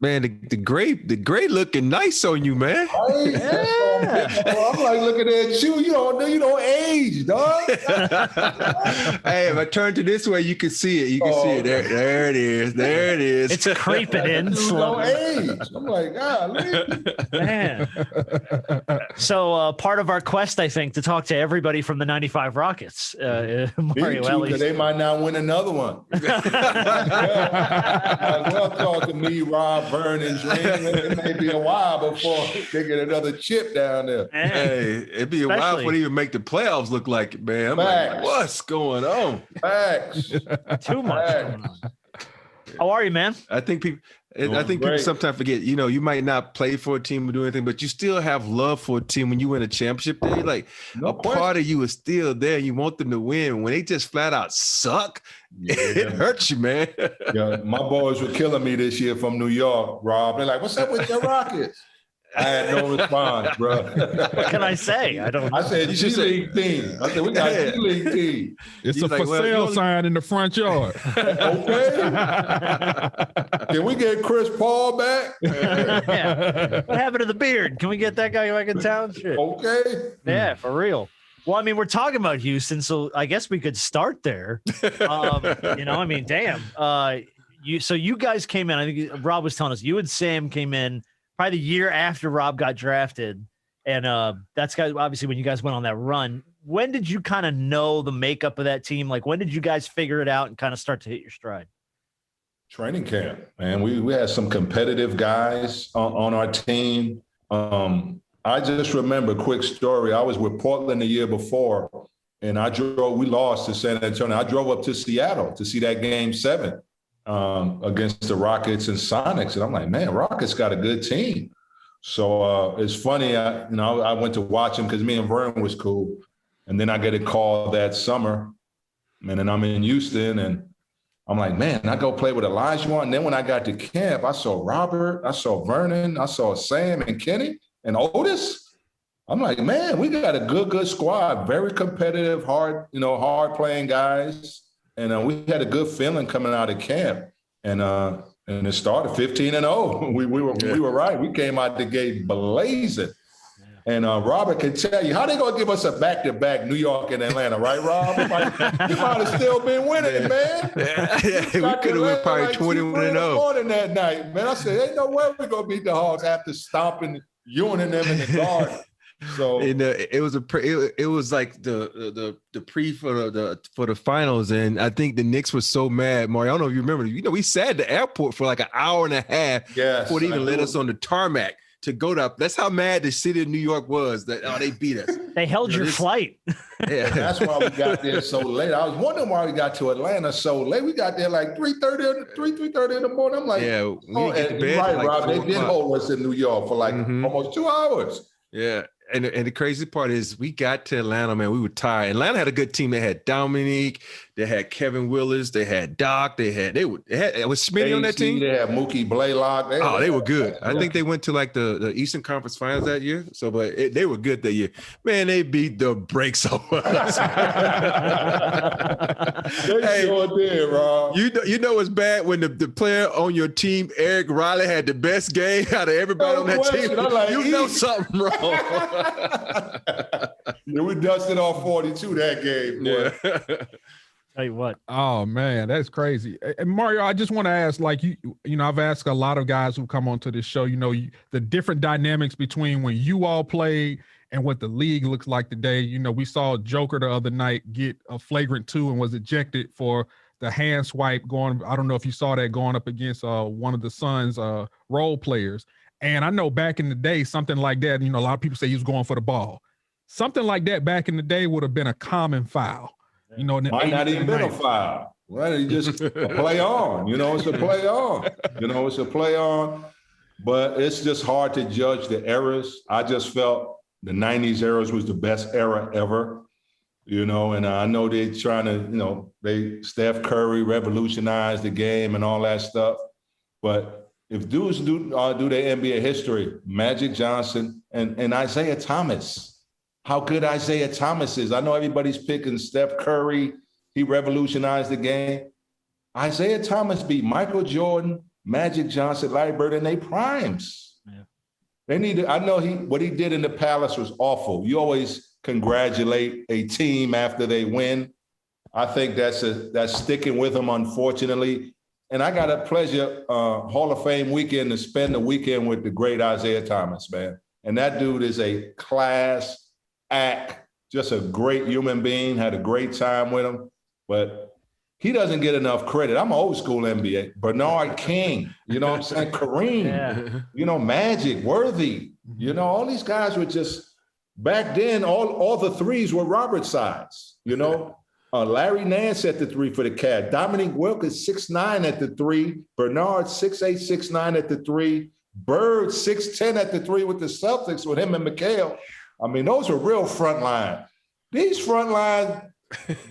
Man, the gray looking nice on you, man. Right? Yeah. I'm like looking at you. You don't age, dog. Hey, if I turn to this way, you can see it. You can see it. There it is. There it is. It's creeping in slow. Age. I'm like, golly. Man. So part of our quest, I think, to talk to everybody from the 95 Rockets, Mario Elie. They might not win another one. Well, talk to me, Rob, Vernon, it may be a while before they get another chip down there. Hey, it'd be a while before they even make the playoffs look like it, man. I'm like, what's going on? Facts. Too much going on. How are you, man? I think people sometimes forget, you might not play for a team or do anything, but you still have love for a team when you win a championship day. Like part of you is still there. You want them to win. When they just flat out suck, it hurts you, man. Yeah, my boys were killing me this year from New York, Rob. They're like, what's up with your Rockets? I had no response, bro. What can I say? I said G-League team. I said, we got a G-League team. It's a for sale sign in the front yard. Okay. Can we get Chris Paul back? Yeah. What happened to the beard? Can we get that guy back in town? Shit. Okay. Yeah, for real. Well, I mean, we're talking about Houston, so I guess we could start there. Damn. So you guys came in, I think Rob was telling us, you and Sam came in probably the year after Rob got drafted. And that's obviously when you guys went on that run. When did you kind of know the makeup of that team? Like, when did you guys figure it out and kind of start to hit your stride? Training camp, man. We had some competitive guys on our team. I just remember a quick story. I was with Portland the year before, and we lost to San Antonio. I drove up to Seattle to see that Game 7. Against the Rockets and Sonics. And I'm like, man, Rockets got a good team. So it's funny, I went to watch him because me and Vern was cool. And then I get a call that summer, and then I'm in Houston, and I'm like, man, I go play with Elijah. And then when I got to camp, I saw Robert, I saw Vernon, I saw Sam and Kenny and Otis. I'm like, man, we got a good squad, very competitive, hard playing guys. And we had a good feeling coming out of camp, and it started 15-0. We were right. We came out the gate blazing, and Robert can tell you how they gonna give us a back-to-back New York and Atlanta, right, Rob? You might have still been winning, man. Yeah, we could have went probably 21-0 morning that night, man. I said, ain't no way we're gonna beat the Hawks after stomping you and them in the garden. So it was like the pre for the finals, and I think the Knicks were so mad. Mario, I don't know if you remember. We sat at the airport for like an hour and a half before they even let us on the tarmac to go to. That's how mad the city of New York was that they beat us. They held your flight. Yeah, that's why we got there so late. I was wondering why we got to Atlanta so late. We got there like 3:30 in the morning. I'm like, right, Rob. They did hold us in New York for like almost 2 hours. Yeah. And the crazy part is we got to Atlanta, man. We were tired. Atlanta had a good team. They had Dominique, they had Kevin Willis, they had Doc, was Smitty on that team? They had Mookie Blaylock. They were good. I think they went to like the Eastern Conference Finals that year. So, but they were good that year. Man, they beat the brakes off us. They sure did, Rob. You know it's bad when the player on your team, Eric Riley, had the best game out of everybody on that team. You know something wrong. Yeah, we dusted off 42 that game. Boy. Tell you what. Oh man, that's crazy. And Mario, I just want to ask, like I've asked a lot of guys who come onto this show, the different dynamics between when you all played and what the league looks like today. We saw Joker the other night get a flagrant 2 and was ejected for the hand swipe going. I don't know if you saw that going up against one of the Suns' role players. And I know back in the day, something like that, a lot of people say he was going for the ball. Something like that back in the day would have been a common foul. Might not even been a foul. Right? It's just a play on. It's a play on. It's a play on. But it's just hard to judge the eras. I just felt the 90s eras was the best era ever. And I know they're trying to, Steph Curry revolutionized the game and all that stuff. But if dudes do their NBA history, Magic Johnson and Isaiah Thomas, how good Isaiah Thomas is. I know everybody's picking Steph Curry. He revolutionized the game. Isaiah Thomas beat Michael Jordan, Magic Johnson, Larry Bird in their primes. Yeah. They need to, I know what he did in the Palace was awful. You always congratulate a team after they win. I think that's sticking with him, unfortunately. And I got a pleasure Hall of Fame weekend to spend the weekend with the great Isaiah Thomas, man. And that dude is a class act, just a great human being, had a great time with him. But he doesn't get enough credit. I'm an old school NBA. Bernard King, you know what I'm saying? Kareem, you know, Magic, Worthy. You know, all these guys were just, back then, all the threes were Robert size, you know? Larry Nance at the three for the Cavs. Dominique Wilkins, 6'9" at the three. Bernard, 6'8", 6'9" at the three. Bird, 6'10" at the three with the Celtics with him and McHale. I mean, those are real front line. These front line,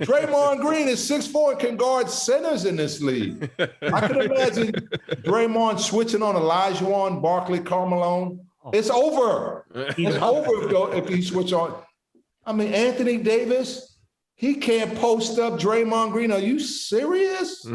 Draymond Green is 6'4" and can guard centers in this league. I can imagine Draymond switching on Olajuwon, Barkley, Carmelo. It's over. It's over if he switch on. I mean, Anthony Davis, he can't post up Draymond Green. Are you serious?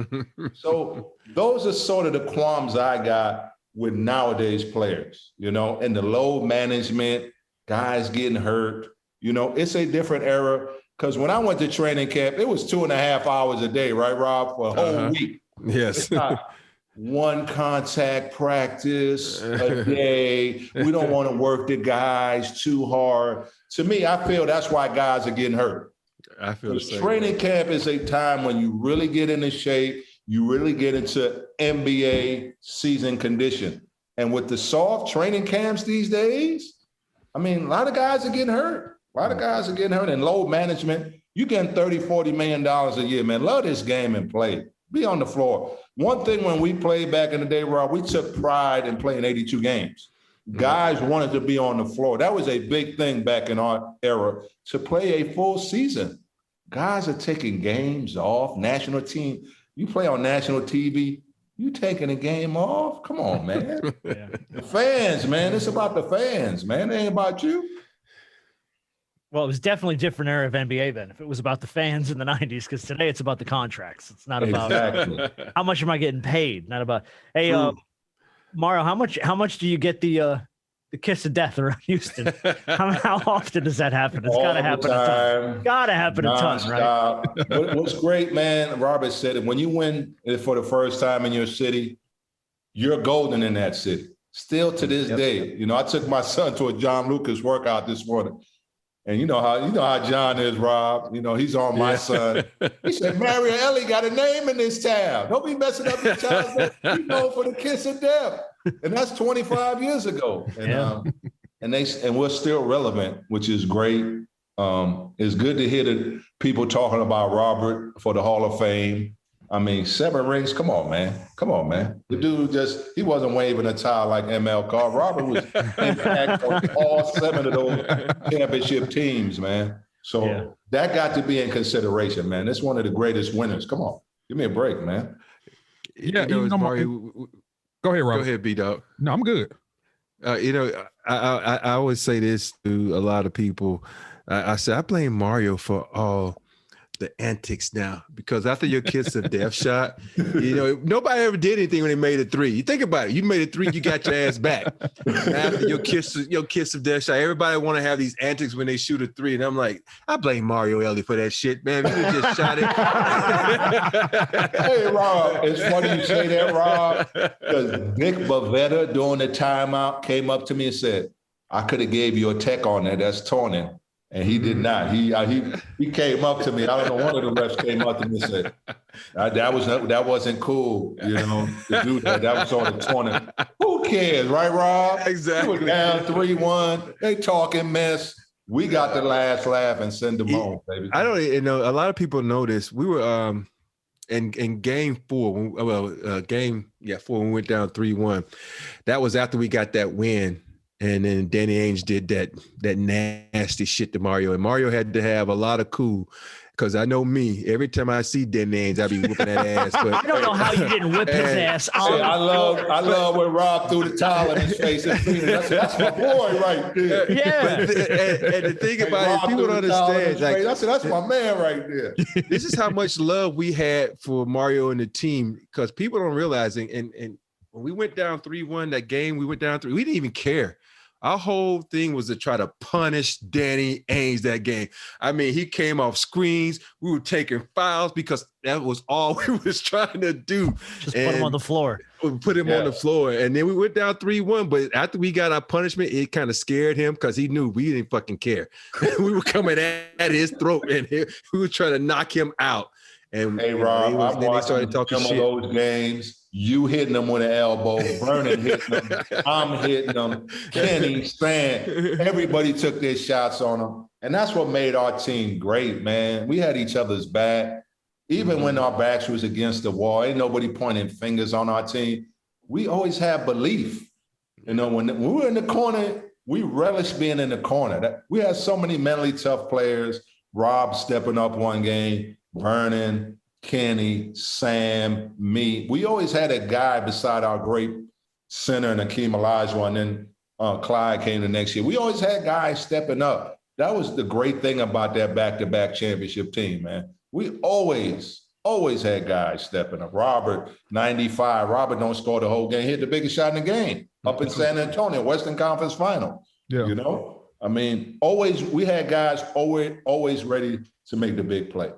So those are sort of the qualms I got with nowadays players, you know, and the load management, guys getting hurt. You know, it's a different era. Because when I went to training camp, it was 2.5 hours a day, right, Rob, for a whole week. Yes. It's not one contact practice a day. We don't want to work the guys too hard. To me, I feel that's why guys are getting hurt. I feel the same. Training camp is a time when you really get into shape, you really get into NBA season condition. And with the soft training camps these days, I mean, a lot of guys are getting hurt. A lot of guys are getting hurt. And load management, you getting $30, $40 million a year, man. Love this game and play. Be on the floor. One thing when we played back in the day, Rob, we took pride in playing 82 games. Guys wanted to be on the floor. That was a big thing back in our era, to play a full season. Guys are taking games off, national team. You play on national TV, you taking a game off? Come on, man. The fans, man. It's about the fans, man. It ain't about you. Well, it was definitely a different era of NBA then, if it was about the fans in the 90s, because today it's about the contracts. It's not about how much am I getting paid, not about, hey, Mario, how much do you get the kiss of death around Houston? How often does that happen? It's got to happen a ton. Got to happen a ton, right? What's great, man, Robert said it, when you win for the first time in your city, you're golden in that city. Still to this day. You know, I took my son to a John Lucas workout this morning. And you know how John is, Rob. You know, he's on my son. He said, Mario Elie got a name in this town. Don't be messing up your child. He's known for the kiss of death. And that's 25 years ago. And and we're still relevant, which is great. It's good to hear the people talking about Robert for the Hall of Fame. I mean, 7 rings. Come on, man. Come on, man. The dude he wasn't waving a towel like ML Carr. Robert was impact on all 7 of those championship teams, man. So that got to be in consideration, man. It's one of the greatest winners. Come on. Give me a break, man. Yeah, Mario, go ahead, Robert. Go ahead, B-Dog. No, I'm good. You know, I always say this to a lot of people. I say I blame Mario for all the antics now, because after your kiss of death shot, you know, nobody ever did anything when they made a 3. You think about it. You made a 3, you got your ass back. After your kiss of death shot, everybody want to have these antics when they shoot a 3. And I'm like, I blame Mario Elie for that shit, man. You just shot it. Hey, Rob, it's funny you say that, Rob, because Nick Bavetta during the timeout came up to me and said, I could have gave you a tech on that. That's taunting. And he did not. He came up to me. I don't know, one of the refs came up to me and said, that wasn't cool, you know, to do that. That was sort of taunting. Who cares, right, Rob? Exactly. We were down 3-1. They talking mess. We got the last laugh and send them home, baby. I don't know. A lot of people know this. We were in game 4, 4 when we went down 3-1. That was after we got that win. And then Danny Ainge did that nasty shit to Mario. And Mario had to have a lot of cool, because I know me, every time I see Danny Ainge, I be whooping that ass. But I don't know how you didn't whip his ass. I love when Rob threw the towel in his face. That's my boy right there. Yeah. And the thing about it, people don't understand. Like, I said, that's my man right there. This is how much love we had for Mario and the team, because people don't realize, and when we went down 3-1 that game, we didn't even care. Our whole thing was to try to punish Danny Ainge that game. I mean, he came off screens. We were taking fouls because that was all we was trying to do. Just put him on the floor. Put him on the floor. And then we went down 3-1. But after we got our punishment, it kind of scared him because he knew we didn't fucking care. We were coming at his throat, and we were trying to knock him out. And hey, Rob, I'm then they started talking some shit. of those games. You hitting them with an elbow, Vernon hitting them, I'm hitting them, Kenny, Stan, everybody took their shots on them. And that's what made our team great, man. We had each other's back. Even when our backs was against the wall, ain't nobody pointing fingers on our team. We always had belief. You know, when we were in the corner, we relished being in the corner. We had so many mentally tough players. Rob stepping up one game, Vernon, Kenny, Sam, me. We always had a guy beside our great center and Akeem Olajuwon, and then Clyde came the next year. We always had guys stepping up. That was the great thing about that back-to-back championship team, man. We always had guys stepping up. Robert, 95. Robert don't score the whole game. Hit the biggest shot in the game up in San Antonio, Western Conference Final. Yeah. You know? I mean, we had guys always ready to make the big play.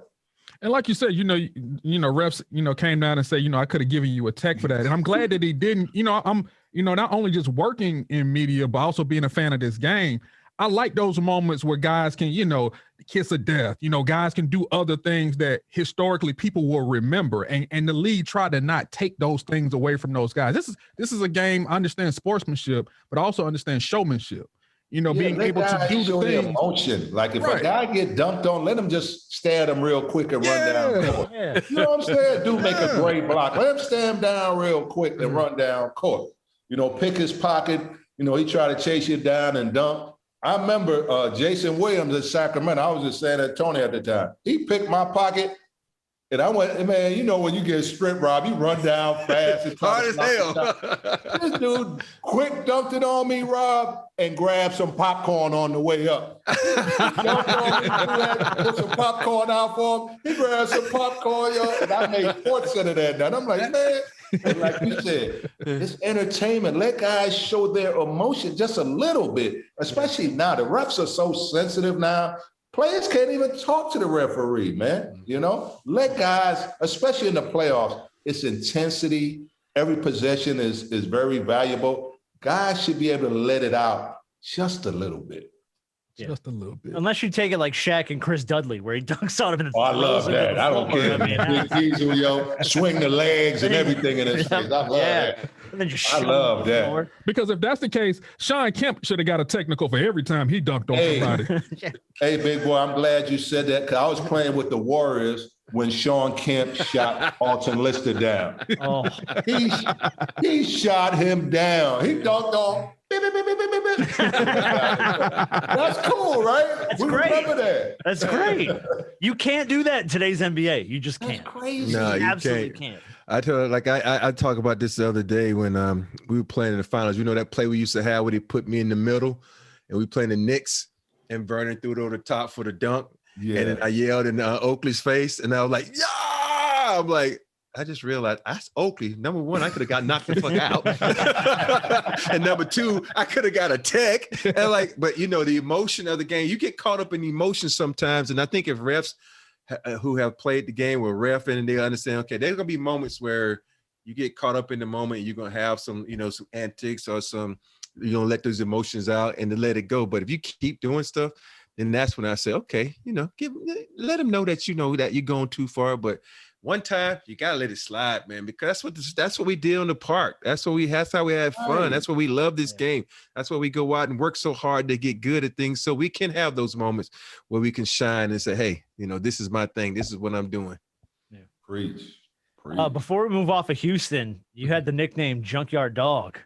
And like you said, refs, came down and said, I could have given you a tech for that. And I'm glad that he didn't. I'm, not only just working in media, but also being a fan of this game. I like those moments where guys can, the kiss of death, guys can do other things that historically people will remember. And the league tried to not take those things away from those guys. This is a game, I understand sportsmanship, but I also understand showmanship. Being able to do the things. Emotion. Like if a guy get dunked on, let him just stare at him real quick and run down court. Yeah. You know what I'm saying? Dude, make a great block. Let him stand down real quick and run down court. Pick his pocket. He tried to chase you down and dunk. I remember Jason Williams at Sacramento. I was in San Antonio at the time. He picked my pocket. And I went, man, when you get stripped, Rob, you run down fast. It's hard as hell. This dude quick dunked it on me, Rob, and grabbed some popcorn on the way up. Dunked on me, put some popcorn out for him. He grabbed some popcorn, and I made sports out of that. And I'm like, man, and like you said, it's entertainment. Let guys show their emotion just a little bit, especially now. The refs are so sensitive now. Players can't even talk to the referee, man. Let guys, especially in the playoffs, it's intensity. Every possession is very valuable. Guys should be able to let it out just a little bit. Yeah. Just a little bit. Unless you take it like Shaq and Chris Dudley, where he dunks on him. I love that. I don't care. Big Diesel, swing the legs and everything in his face. I love that. I love that. Because if that's the case, Sean Kemp should have got a technical for every time he dunked on somebody. Hey, big boy, I'm glad you said that because I was playing with the Warriors when Sean Kemp shot Alton Lister down. Oh. He shot him down. He dunked on. That's cool, right? That's great. Remember that. That's great. You can't do that in today's NBA. You just can't. That's crazy. No, you absolutely can't. I tell like I talk about this the other day when we were playing in the finals. That play we used to have where they put me in the middle and we playing the Knicks and Vernon threw it over the top for the dunk. Yeah. And then I yelled in Oakley's face and I was like, yeah! I'm like, I just realized that's Oakley. Number one, I could have got knocked the fuck out. And number two, I could have got a tech. And but the emotion of the game, you get caught up in emotion sometimes. And I think if refs who have played the game with ref and they understand, okay, there's gonna be moments where you get caught up in the moment and you're gonna have some, some antics or some, let those emotions out and to let it go. But if you keep doing stuff, then that's when I say, okay, let them know that that you're going too far. But one time you gotta let it slide, man, because that's what we did on the park. That's how we had fun. That's what we love this game. That's why we go out and work so hard to get good at things, so we can have those moments where we can shine and say, hey, this is my thing. This is what I'm doing. Yeah. Preach. Before we move off of Houston, you had the nickname Junkyard Dog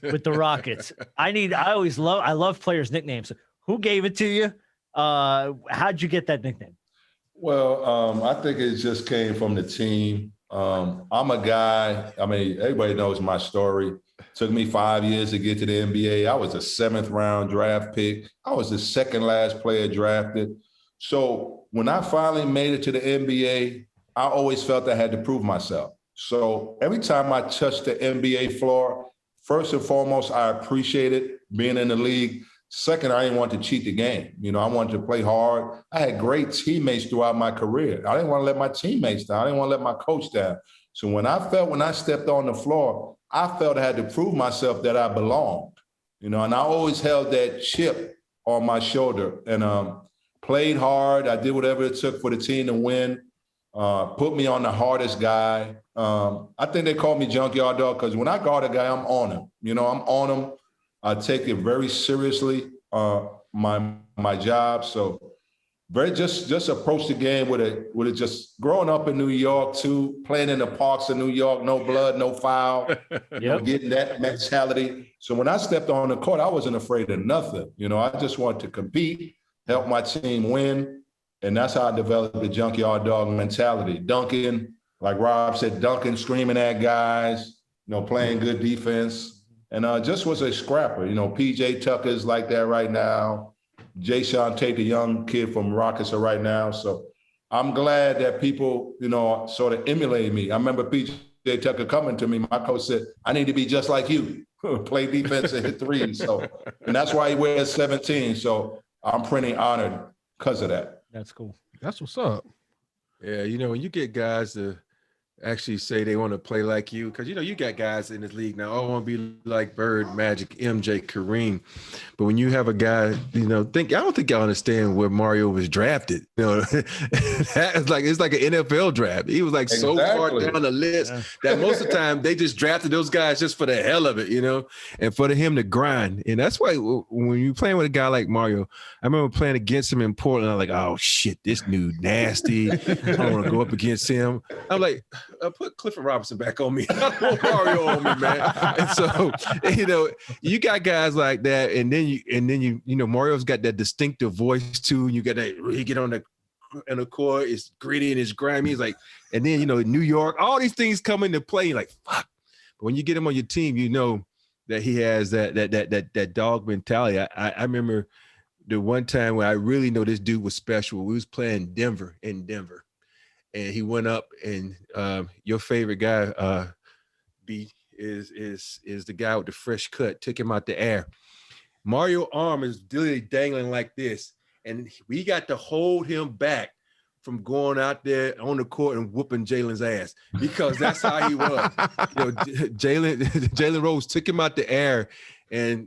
with the Rockets. I love players' nicknames. Who gave it to you? How'd you get that nickname? Well, I think it just came from the team. I'm a guy, everybody knows my story. Took me 5 years to get to the NBA. I was a 7th round draft pick. I was the second last player drafted. So when I finally made it to the NBA, I always felt I had to prove myself. So every time I touch the NBA floor, first and foremost, I appreciated being in the league. Second, I didn't want to cheat the game. You know, I wanted to play hard. I had great teammates throughout my career. I didn't want to let my teammates down. I didn't want to let my coach down. So when I stepped on the floor, I felt I had to prove myself that I belonged. You know, and I always held that chip on my shoulder and played hard. I did whatever it took for the team to win. Put me on the hardest guy. I think they call me Junkyard Dog because when I guard a guy, I'm on him. You know, I'm on him. I take it very seriously, my job. So very just approach the game with it just growing up in New York too, playing in the parks of New York, no blood, no foul, you know, getting that mentality. So when I stepped on the court, I wasn't afraid of nothing. You know, I just wanted to compete, help my team win. And that's how I developed the Junkyard Dog mentality. Dunking, like Rob said, dunking, screaming at guys, you know, playing good defense. And just was a scrapper. You know, PJ Tucker's like that right now. Jayshawn Tate, the young kid from Rockets, are right now. So I'm glad that people, you know, sort of emulate me. I remember PJ Tucker coming to me. My coach said, I need to be just like you, play defense and hit threes. So, and that's why he wears 17. So I'm pretty honored because of that. That's cool. That's what's up. Yeah, you know, when you get guys to actually say they want to play like you, because, you know, you got guys in this league now, I want to be like Bird, Magic, MJ, Kareem. But when you have a guy, you know, I don't think y'all understand where Mario was drafted. You know, it's like an NFL draft. He was like so far down the list that most of the time they just drafted those guys just for the hell of it, you know, and for him to grind. And that's why when you're playing with a guy like Mario, I remember playing against him in Portland. I'm like, oh shit, this dude nasty. I don't want to go up against him. I'm like, put Clifford Robinson back on me. I don't want Mario on me, man. And so, you know, you got guys like that, and then you know, Mario's got that distinctive voice too. You got that, he get on the court, it's gritty and it's grimy. It's like, and then, you know, New York, all these things come into play. You're like, fuck. But when you get him on your team, you know that he has that dog mentality. I remember the one time where I really know this dude was special. We was playing in Denver. And he went up, and your favorite guy, B, is the guy with the fresh cut. Took him out the air. Mario's arm is literally dangling like this, and we got to hold him back from going out there on the court and whooping Jalen's ass because that's how he was. You know, Jalen Rose took him out the air and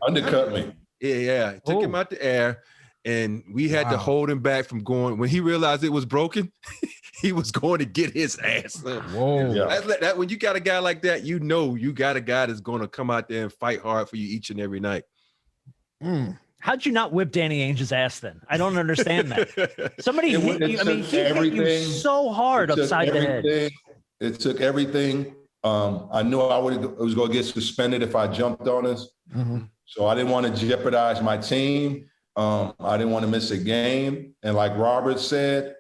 undercut me. Yeah, took him out the air, and we had to hold him back from going. When he realized it was broken, he was going to get his ass. Whoa! That when you got a guy like that, you know you got a guy that's going to come out there and fight hard for you each and every night. How'd you not whip Danny Ainge's ass then? I don't understand that. Somebody hit you. I mean, he hit you so hard upside the head. It took everything. I knew I was going to get suspended if I jumped on us. Mm-hmm. So I didn't want to jeopardize my team. I didn't want to miss a game. And like Robert said,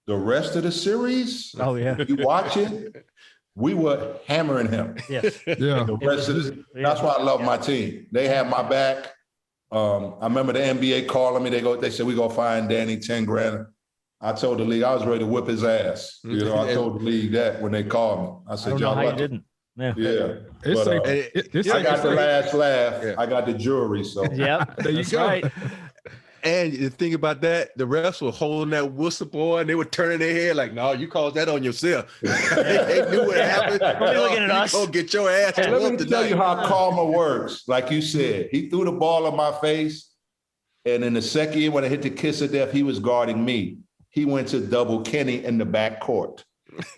the rest of the series, you watch it, we were hammering him. Yes. Yeah. That's why I love my team. They have my back. I remember the NBA calling me. They said, we gonna find Danny 10 grand. I told the league I was ready to whip his ass. You know, I told the league that when they called me. I said, I don't know how you didn't. Yeah. I got the last laugh. Yeah. I got the jury. So there you go. Right. And the thing about that, the refs were holding that whistle, boy, and they were turning their head like, no, you caused that on yourself. they knew what happened. Looking at us. Go get your ass. Let me tell you how karma works. Like you said, he threw the ball in my face, and in the second when I hit the kiss of death, he was guarding me. He went to double Kenny in the back court.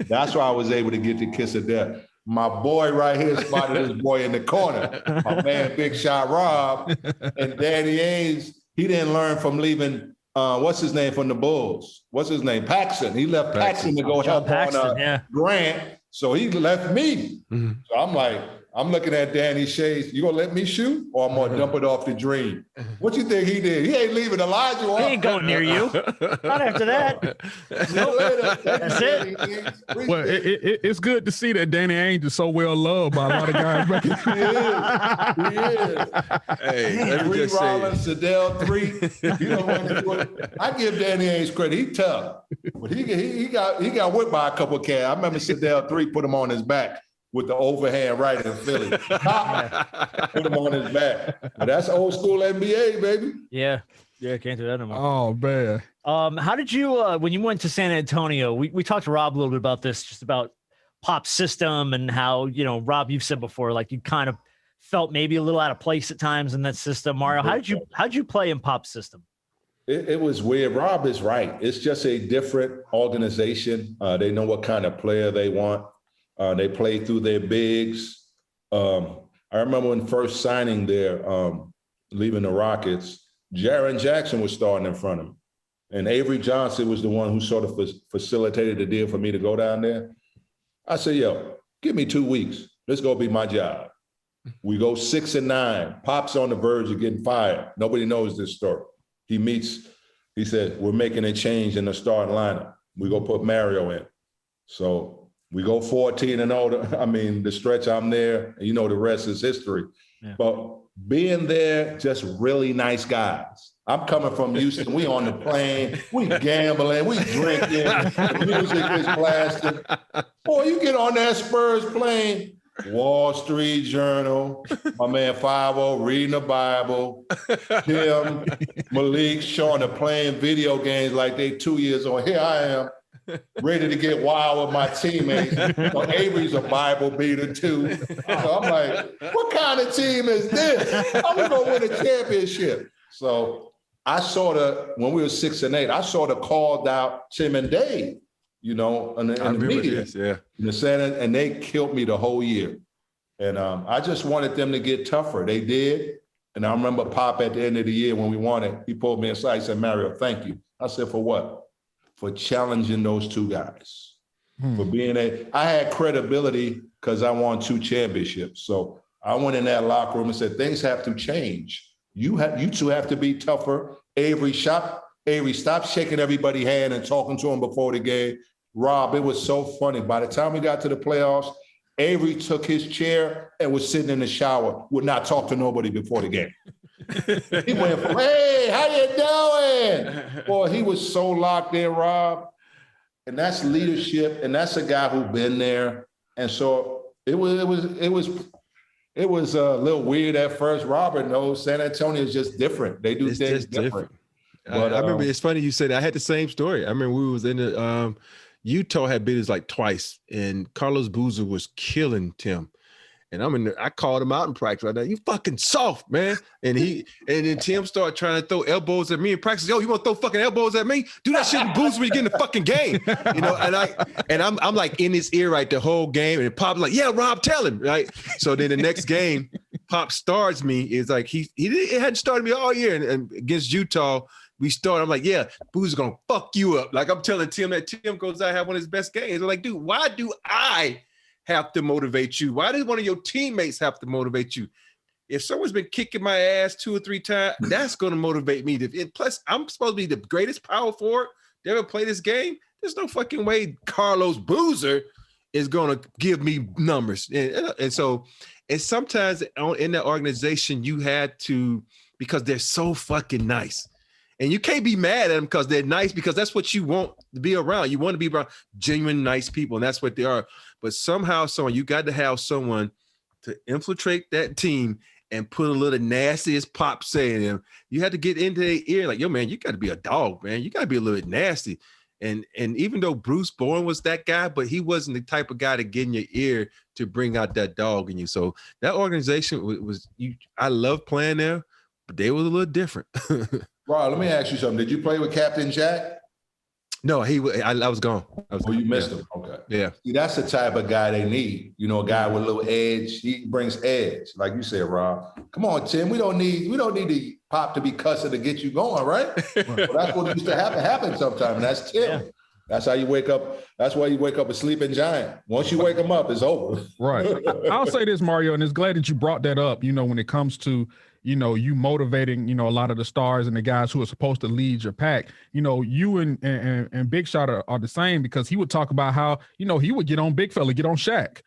That's why I was able to get the kiss of death. My boy right here spotted his boy in the corner. My man, Big Shot Rob, and Danny Ainge. He didn't learn from leaving, what's his name from the Bulls? What's his name? Paxson. He left Paxson to go help on Grant. So he left me. Mm-hmm. So I'm like, I'm looking at Danny Shays. You gonna let me shoot, or I'm gonna dump it off the dream? What you think he did? He ain't leaving Elijah. He ain't going near you. Not after that. Nope. Later. That's it. Well, it's good to see that Danny Ainge is so well loved by a lot of guys. He is. Hey, Three Rollins, Sedell, three. I give Danny Ainge credit. He tough, but he got whipped by a couple of cats. I remember Sedell three put him on his back with the overhand right in Philly. Put him on his back. But that's old school NBA, baby. Yeah. Yeah, can't do that anymore. Oh, man. How did you, when you went to San Antonio, we talked to Rob a little bit about this, just about Pop's system and how, Rob, you've said before, like you kind of felt maybe a little out of place at times in that system. Mario, how'd you play in Pop's system? It was weird. Rob is right. It's just a different organization. They know what kind of player they want. They play through their bigs. I remember when first signing there, leaving the Rockets, Jaren Jackson was starting in front of him. And Avery Johnson was the one who sort of facilitated the deal for me to go down there. I said, yo, give me 2 weeks. This is going to be my job. We go 6-9. Pop's on the verge of getting fired. Nobody knows this story. He said, we're making a change in the starting lineup. We go put Mario in. So we go 14-0. I mean, the stretch I'm there, and the rest is history. Yeah. But being there, just really nice guys. I'm coming from Houston. We on the plane. We gambling. We drinking. The music is blasting. Boy, you get on that Spurs plane, Wall Street Journal, my man 5-0 reading the Bible, Tim, Malik, Sean are playing video games like they 2 years old. Here I am, ready to get wild with my teammates. Avery's a Bible beater too. So I'm like, what kind of team is this? I'm gonna win a championship. So I when we were 6-8, I sort of called out Tim and Dave, in the media. This, yeah. In the Senate, and they killed me the whole year. And I just wanted them to get tougher. They did. And I remember Pop at the end of the year when we won it, he pulled me aside, he said, Mario, thank you. I said, for what? For challenging those two guys. For being I had credibility because I won 2 championships. So I went in that locker room and said, things have to change. You two have to be tougher. Avery, stop shaking everybody's hand and talking to him before the game. Rob, it was so funny. By the time we got to the playoffs, Avery took his chair and was sitting in the shower, would not talk to nobody before the game. He went from, hey, how you doing? Boy, he was so locked in, Rob. And that's leadership, and that's a guy who's been there. And so it was a little weird at first. Robert knows San Antonio is just different. They do things different. But, I remember, it's funny you said that. I had the same story. I remember we was in the Utah had beat us like twice, and Carlos Boozer was killing Tim. And I called him out in practice right now. You fucking soft, man. And then Tim started trying to throw elbows at me in practice. Yo, you want to throw fucking elbows at me? Do that shit in Boozer when you get in the fucking game. And I'm like in his ear right the whole game. And Pop's like, yeah, Rob, tell him. Right. So then the next game, Pop starts me. Is like he hadn't started me all year. And against Utah, we started. I'm like, yeah, Boozer's gonna fuck you up. Like I'm telling Tim that Tim goes out and have one of his best games. I'm like, dude, why do I have to motivate you? Why does one of your teammates have to motivate you? If someone's been kicking my ass 2 or 3 times, that's going to motivate me. Plus, I'm supposed to be the greatest power forward to ever play this game. There's no fucking way Carlos Boozer is going to give me numbers. And so, and sometimes in that organization, you had to, because they're so fucking nice. And you can't be mad at them because they're nice, because that's what you want to be around. You want to be around genuine, nice people, and that's what they are. But somehow, you got to have someone to infiltrate that team and put a little nasty, as Pop saying them. You had to get into their ear like, yo, man, you got to be a dog, man. You got to be a little bit nasty. And even though Bruce Bowen was that guy, but he wasn't the type of guy to get in your ear to bring out that dog in you. So that organization was I love playing there, but they was a little different. Rob, let me ask you something. Did you play with Captain Jack? No, I was gone. You missed him. Okay. Yeah. See, that's the type of guy they need. A guy with a little edge. He brings edge, like you said, Rob. Come on, Tim. We don't need the Pop to be cussing to get you going, right? Well, that's what used to happen sometimes. And that's Tim. That's how you wake up. That's why you wake up a sleeping giant. Once you wake them up, it's over. Right. I'll say this, Mario, and it's glad that you brought that up, when it comes to, you motivating, a lot of the stars and the guys who are supposed to lead your pack. You and Big Shot are the same, because he would talk about how, he would get on Big Fella, get on Shaq,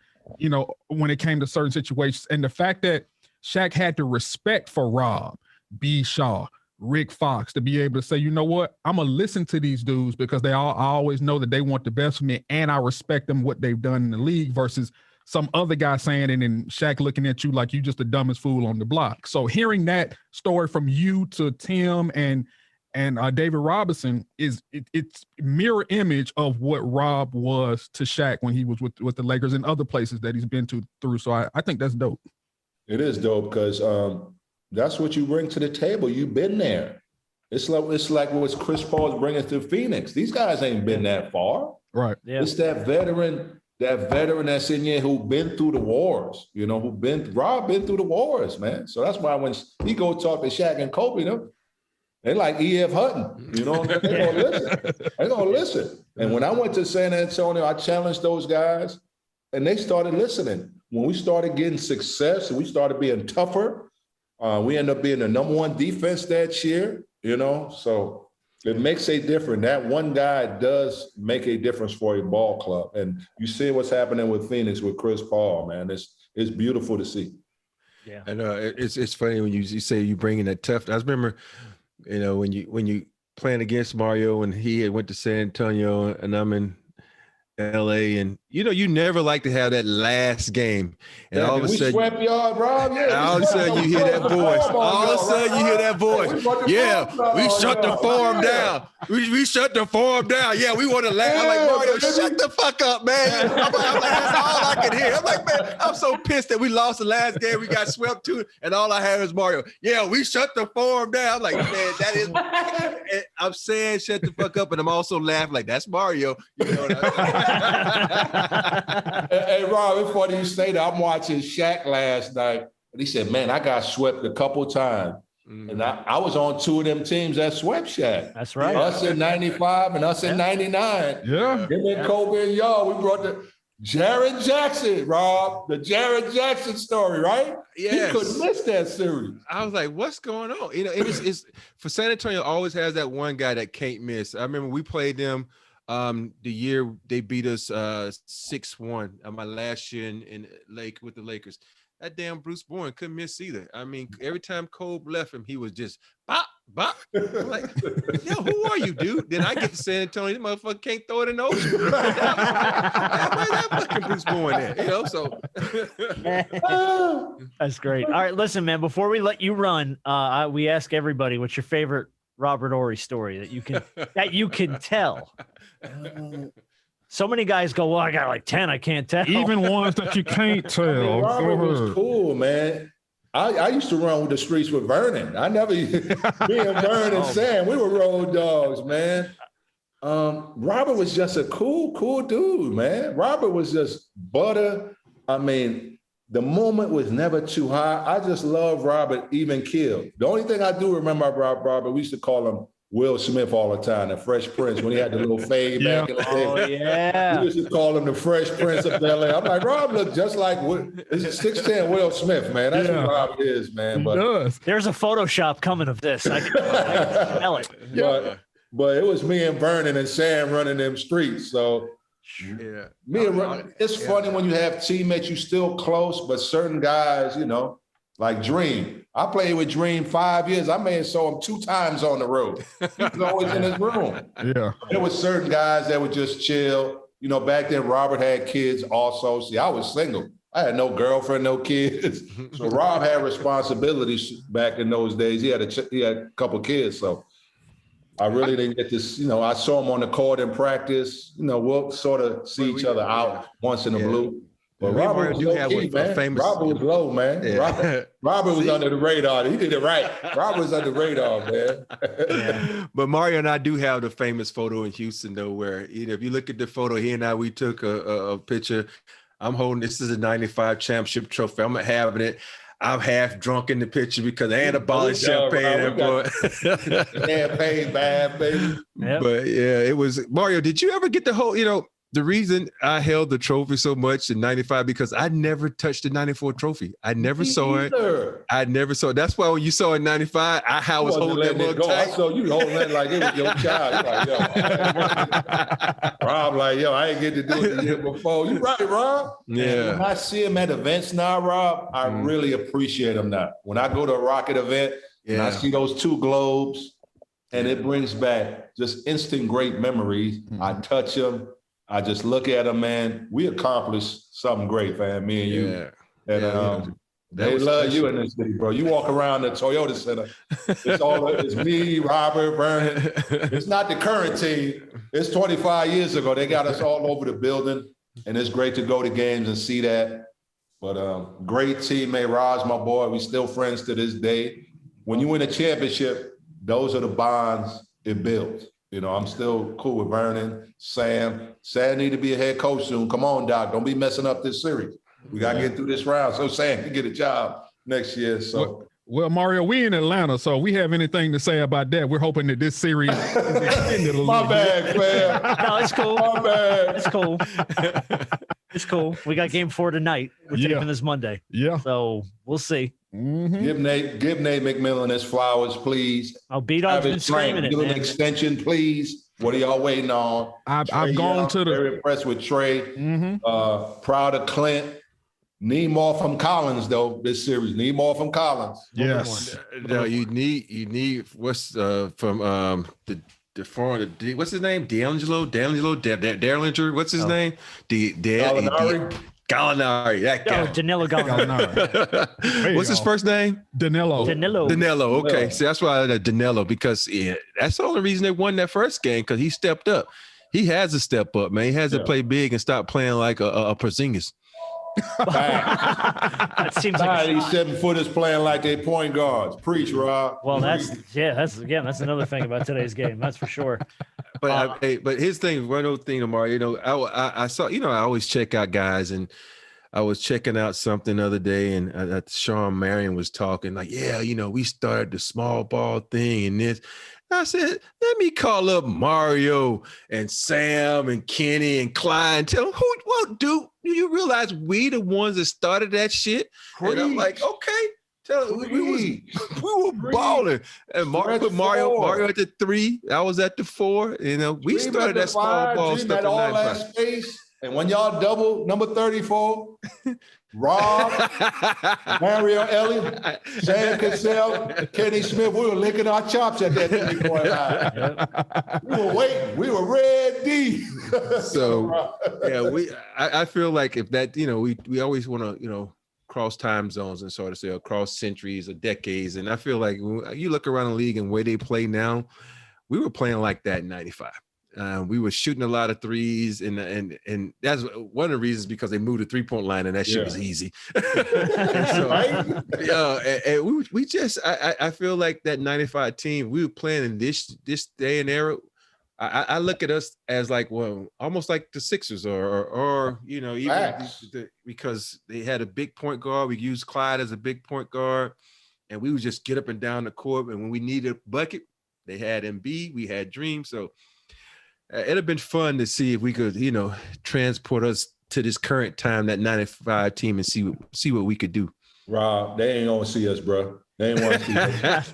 when it came to certain situations. And the fact that Shaq had the respect for Rob, B. Shaw, Rick Fox, to be able to say, you know what, I'm going to listen to these dudes because I always know that they want the best for me, and I respect them, what they've done in the league, versus some other guy saying it and Shaq looking at you like you just the dumbest fool on the block. So hearing that story from you to Tim and David Robinson it's mirror image of what Rob was to Shaq when he was with the Lakers and other places that he's been through. So I think that's dope. It is dope because that's what you bring to the table. You've been there. It's like what Chris Paul's bringing to Phoenix. These guys ain't been that far. Right. Yeah. It's that veteran that's in here who been through the wars, Rob been through the wars, man. So that's why when he go talk to Shaq and Kobe, they like E.F. Hutton, they gonna listen. They gonna listen. And when I went to San Antonio, I challenged those guys and they started listening. When we started getting success and we started being tougher, we ended up being the number one defense that year, so it makes a difference. That one guy does make a difference for a ball club. And you see what's happening with Phoenix with Chris Paul, man. It's beautiful to see. Yeah. And it's funny when you say you bring in that tough. I remember, when you playing against Mario and he had went to San Antonio and I'm in LA, and you never like to have that last game, and all of a sudden, swept y'all, Rob. Yeah, all of a sudden you hear that voice. All of a sudden you hear that voice. Yeah, we shut the form down. We shut the form down. Yeah, we want to laugh. I'm like, Mario, shut the fuck up, man. I'm like, that's all I can hear. I'm like, man, I'm so pissed that we lost the last game. We got swept too, and all I heard is Mario. Yeah, we shut the form down. I'm like, man, that is. I'm saying shut the fuck up, and I'm also laughing like that's Mario. Hey, Rob, it's funny you say that. I'm watching Shaq last night, and he said, man, I got swept a couple times. Mm-hmm. And I was on two of them teams that swept Shaq. That's right. Us in 95 and us in 99. Yeah. Him and Kobe and y'all, we brought the Jared Jackson, Rob, the Jared Jackson story, right? Yes. He couldn't miss that series. I was like, what's going on? It's for San Antonio always has that one guy that can't miss. I remember we played them the year they beat us 6-1 my last year in Lake with the Lakers. That damn Bruce Bowen couldn't miss either. I mean, every time Kobe left him, he was just bop, bop. I'm like, yo, who are you, dude? Then I get to San Antonio, this motherfucker can't throw it in the ocean. Where's that fucking Bruce Bowen at? So that's great. All right, listen, man, before we let you run, we ask everybody what's your favorite Robert Horry story that you can tell. So many guys go, well, I got like 10, I can't tell. Even ones that you can't tell. I mean, Robert was cool, man. I used to run with the streets with Vernon. Me and Vernon and Sam, we were road dogs, man. Robert was just a cool dude, man. Robert was just butter. I mean, the moment was never too high. I just love Robert, even killed. The only thing I do remember about Robert, we used to call him Will Smith all the time, the Fresh Prince, when he had the little fade back in the day. Oh, yeah. We used to call him the Fresh Prince of LA. I'm like, Rob looked just like 6'10" Will Smith, man. That's who Rob is, man. But there's a Photoshop coming of this. I can smell it. But it was me and Vernon and Sam running them streets. So it's funny when you have teammates, you still close, but certain guys, like Dream. I played with Dream 5 years. I may have saw him 2 times on the road. He was always in his room. Yeah. There was certain guys that would just chill. Back then Robert had kids also. See, I was single. I had no girlfriend, no kids. So Rob had responsibilities back in those days. He had a couple kids. So I really didn't get this, I saw him on the court in practice. We'll sort of see each other out once in a blue. But Robert was low-key, man. Robert was low, man. Yeah. Robert was under the radar. He did it right. Robert was under the radar, man. But Mario and I do have the famous photo in Houston, though, where if you look at the photo, he and I, we took a picture. I'm holding, this is a 95 championship trophy. I'm having it. I'm half drunk in the picture because they had a bottle of champagne. Champagne bad, baby. Yep. But yeah, it was Mario. Did you ever get the whole, the reason I held the trophy so much in 95 because I never touched the 94 trophy. I never saw it. I never saw it. That's why when you saw it in 95, I was holding that mug tight. I saw you holding that like it was your child. You're like, Rob, like, I ain't get to do it the year before. You right, Rob? Yeah. And when I see him at events now, Rob, I really appreciate him now. When I go to a Rocket event and I see those 2 globes and it brings back just instant great memories. I touch him. I just look at them, man. We accomplished something great, fam. Me and you. And they love you in this city, bro. You walk around the Toyota Center. It's me, Robert, Vernon. It's not the current team. It's 25 years ago. They got us all over the building, and it's great to go to games and see that. But great teammate, Raj, my boy. We still friends to this day. When you win a championship, those are the bonds it builds. I'm still cool with Vernon, Sam. Sam need to be a head coach soon. Come on, Doc. Don't be messing up this series. We got to get through this round so Sam can get a job next year. So. Well, Mario, we in Atlanta, so we have anything to say about that. We're hoping that this series is extended a little My bad, man. No, it's cool. My bad. It's cool. It's cool. We got game 4 tonight. We're taping this Monday. Yeah. So we'll see. Mm-hmm. Give Nate McMillan his flowers, please. B-Dog's been screaming it, Give him an extension, please. What are y'all waiting on? I've gone to the. Very impressed with Trey. Mm-hmm. Proud of Clint. Need more from Collins though. This series need more from Collins. Yes. No, you need what's from the foreign. What's his name? Derlinger. What's his name? Gallinari. That guy. Danilo Gallinari. What's his first name? Danilo. Okay. So that's why Danilo, because that's the only reason they won that first game, because he stepped up. He has to step up, man. He has to play big and stop playing like a Porzingis. That seems like these 7-footers playing like they point guards. Preach, Rob. Well, that's another thing about today's game. That's for sure. But his thing, one other thing, Mario, I saw, I always check out guys, and I was checking out something the other day, and Sean Marion was talking like, we started the small ball thing and this. I said, let me call up Mario and Sam and Kenny and Clyde and tell them, do you realize we the ones that started that shit? And I'm like, okay. We were balling. And Mario put Mario at the 3. I was at the 4. We started that small ball stuff in all that space. And when y'all double number 34, Rob, Mario, Elie, Sam Cassell, Kenny Smith, we were licking our chops at that 3-point line. We were waiting. We were ready. So, I feel like if that, we always want to, cross time zones and sort of say across centuries or decades. And I feel like when you look around the league and where they play now, we were playing like that in 95. We were shooting a lot of threes, and that's one of the reasons, because they moved the 3-point line, and that shit was easy. We just I feel like that 95 team, we were playing in this day and era. I look at us as like, well, almost like the Sixers or because they had a big point guard. We used Clyde as a big point guard, and we would just get up and down the court. And when we needed a bucket, they had Embiid, we had Dream. So it'd have been fun to see if we could, transport us to this current time, that 95 team, and see what we could do. Rob, they ain't gonna see us, bro. They ain't want to see us.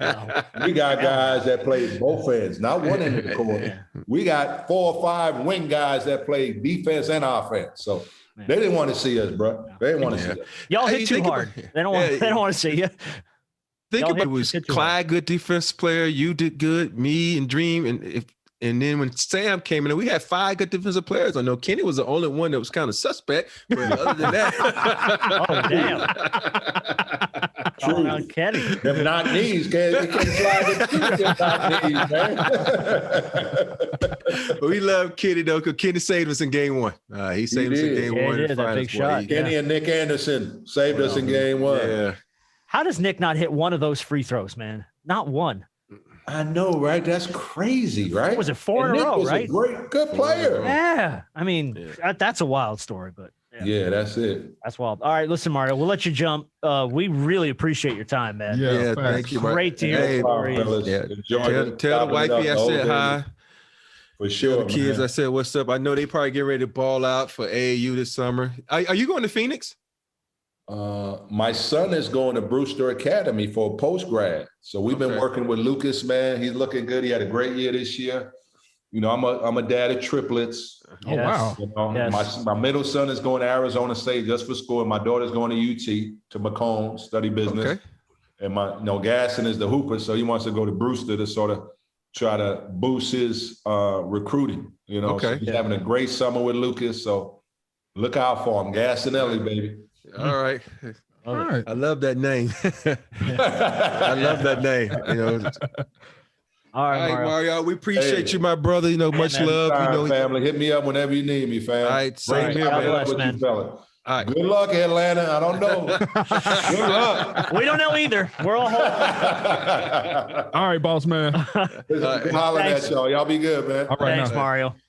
We got guys that play both ends, not one end of the court. We got 4 or 5 wing guys that play defense and offense. So they didn't want to see us, bro. They didn't want to see us. Y'all hit too hard. They don't want to see you. Think about it. Was Clyde good defense player? You did good. Me and Dream, and then when Sam came in, we had 5 good defensive players. I know Kenny was the only one that was kind of suspect, but other than that, oh damn. True. Oh, Kenny. Them not knees, Kenny. He can't slide them not knees, man. But we love Kenny though, because Kenny saved us in game 1. He saved us in game 1. He did that big shot. Kenny and Nick Anderson saved us in game 1. Yeah. How does Nick not hit one of those free throws, man? Not one. I know, right? That's crazy, right? Was it 4 in a row, right? A good player. Yeah. I mean, that's a wild story, but. Yeah, that's it. That's wild. All right, listen, Mario, we'll let you jump. We really appreciate your time, man. Yeah, thank you. Great to hear stories. Yeah. Tell the wifey I said hi. For sure, tell the kids man. I said what's up. I know they probably get ready to ball out for AAU this summer. Are you going to Phoenix? My son is going to Brewster Academy for a post-grad. So we've been working with Lucas, man. He's looking good. He had a great year this year. You know, I'm a dad of triplets. Oh, wow. You know, my middle son is going to Arizona State just for school. My daughter's going to UT, to Macomb, study business. Okay. And Gasson is the hooper, so he wants to go to Brewster to sort of try to boost his recruiting. You know, so he's having a great summer with Lucas. So look out for him. Gasson Elie, baby. All right. All right. I love that name. I love that name. You know. All right, Mario. We appreciate you, my brother. You know, much love. You know, family. Hit me up whenever you need me, fam. All right, same here, man. All right. Good luck, Atlanta. I don't know. Good luck. We don't know either. We're all hoping. All right, boss man. Hollering at y'all. Y'all be good, man. All right, thanks, Mario.